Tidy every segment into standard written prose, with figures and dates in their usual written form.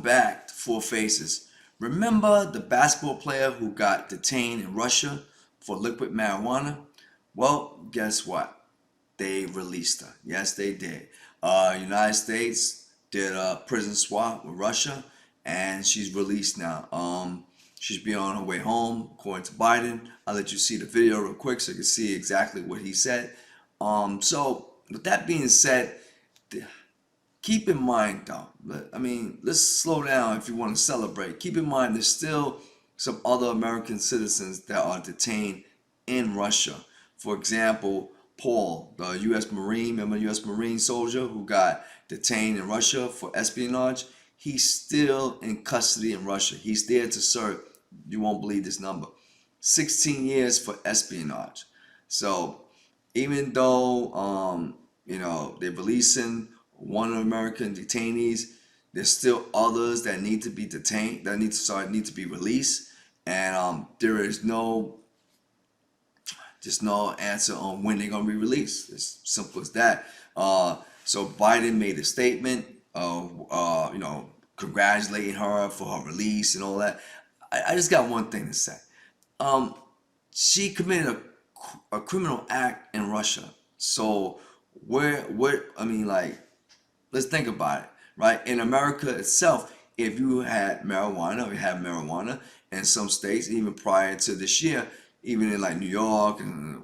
Welcome back to Four Faces. Remember the basketball player who got detained in Russia for liquid marijuana? Well, guess what? They released her. Yes, they did. United States did a prison swap with Russia, and she's released now. She's been on her way home, according to Biden. I'll let you see the video real quick so you can see exactly what he said. So with that being said, keep in mind though, let's slow down if you want to celebrate. Keep in mind there's still some other American citizens that are detained in Russia. For example, Paul, the U.S. Marine, remember U.S. Marine soldier who got detained in Russia for espionage? He's still in custody in Russia. He's there to serve. You won't believe this number. 16 years for espionage. So even though they're releasing one American detainees, there's still others that need to be detained, that need to be released, and there is just no answer on when they're gonna be released. It's simple as that. So Biden made a statement of congratulating her for her release and all that. I just got one thing to say. She committed a criminal act in Russia. So let's think about it, right? In America itself, if you had marijuana, or you have marijuana in some states, even prior to this year, even in like New York and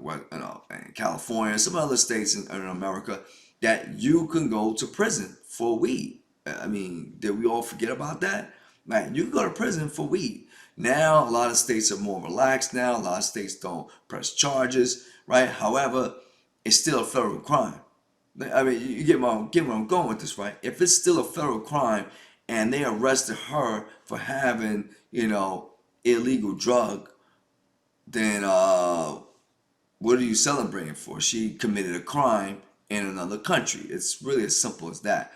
and California, some other states in America, that you can go to prison for weed. Did we all forget about that? Right, you can go to prison for weed. Now, a lot of states are more relaxed now. A lot of states don't press charges, right? However, it's still a federal crime. You get where I'm going with this, right? If it's still a federal crime and they arrested her for having, illegal drug, then what are you celebrating for? She committed a crime in another country. It's really as simple as that.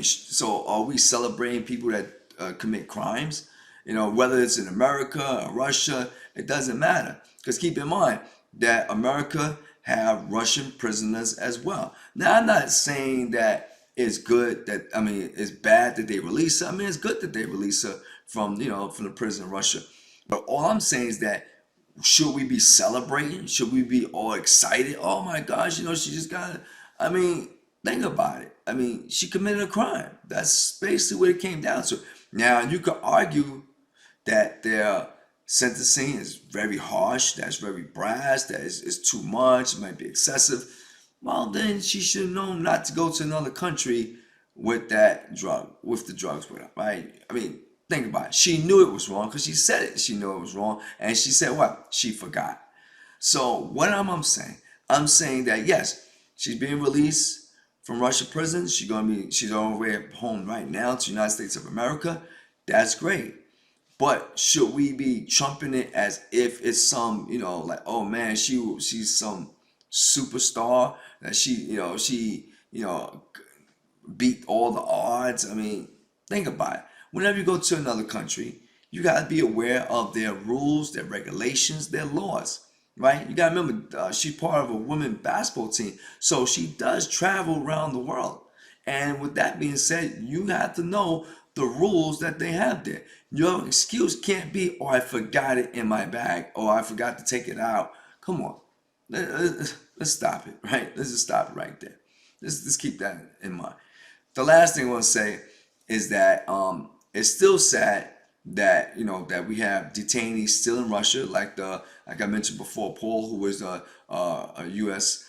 So are we celebrating people that commit crimes? Whether it's in America or Russia, it doesn't matter. Because keep in mind that America have Russian prisoners as well. Now, I'm not saying that it's good that, it's bad that they release her. It's good that they release her from the prison in Russia. But all I'm saying is that should we be celebrating? Should we be all excited? Oh my gosh, she just got, think about it. She committed a crime. That's basically what it came down to. Now, you could argue that their sentencing is very harsh, that's very brash, that is too much, it might be excessive. Well, then she should have known not to go to another country with the drugs with her, right? Think about it. She knew it was wrong because she said it. She knew it was wrong. And she said what? She forgot. So what am I saying? I'm saying that yes, she's being released from Russia prison. She's on her way home right now to the United States of America. That's great. But should we be trumping it as if it's some, oh man, she's some superstar that she beat all the odds? Think about it. Whenever you go to another country, you got to be aware of their rules, their regulations, their laws, right? You got to remember, she's part of a women's basketball team, so she does travel around the world. And with that being said, you have to know the rules that they have there. Your excuse can't be, oh, I forgot it in my bag, or I forgot to take it out. Come on. Let's stop it, right? Let's just stop it right there. Let's keep that in mind. The last thing I want to say is that it's still sad that that we have detainees still in Russia, like I mentioned before, Paul, who was a U.S.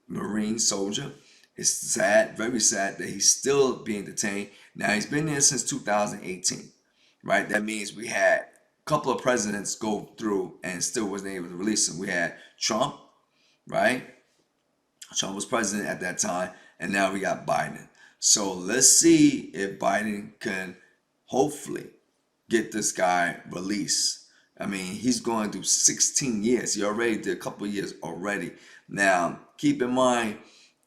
Marine soldier. It's sad, very sad that he's still being detained. Now, he's been there since 2018, right? That means we had a couple of presidents go through and still wasn't able to release him. We had Trump, right? Trump was president at that time, and now we got Biden. So let's see if Biden can hopefully get this guy released. He's going through 16 years. He already did a couple of years already. Now, keep in mind,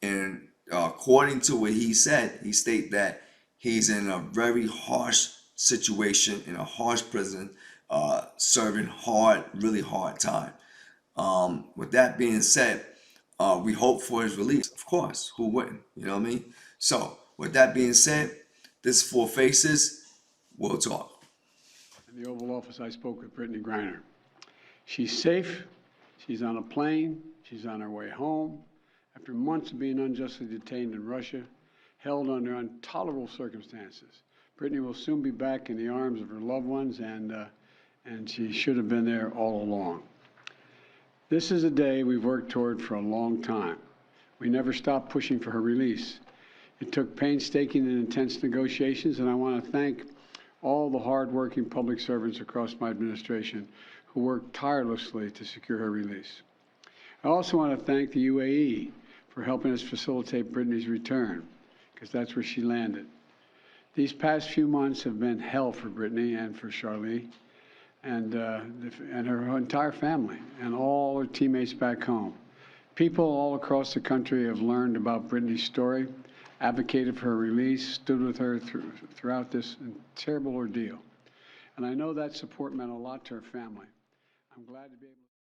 and according to what he said, he stated that he's in a very harsh situation, in a harsh prison, serving really hard time. With that being said, we hope for his release. Of course, who wouldn't? You know what I mean? So, with that being said, this is Four Faces. We'll talk. In the Oval Office, I spoke with Brittney Griner. She's safe. She's on a plane. She's on her way home. After months of being unjustly detained in Russia, held under intolerable circumstances, Brittney will soon be back in the arms of her loved ones, and she should have been there all along. This is a day we've worked toward for a long time. We never stopped pushing for her release. It took painstaking and intense negotiations, and I want to thank all the hard-working public servants across my administration who worked tirelessly to secure her release. I also want to thank the UAE for helping us facilitate Brittney's return, because that's where she landed. These past few months have been hell for Brittney and for Charlie and her entire family and all her teammates back home. People all across the country have learned about Brittney's story, advocated for her release, stood with her throughout this terrible ordeal. And I know that support meant a lot to her family. I'm glad to be able to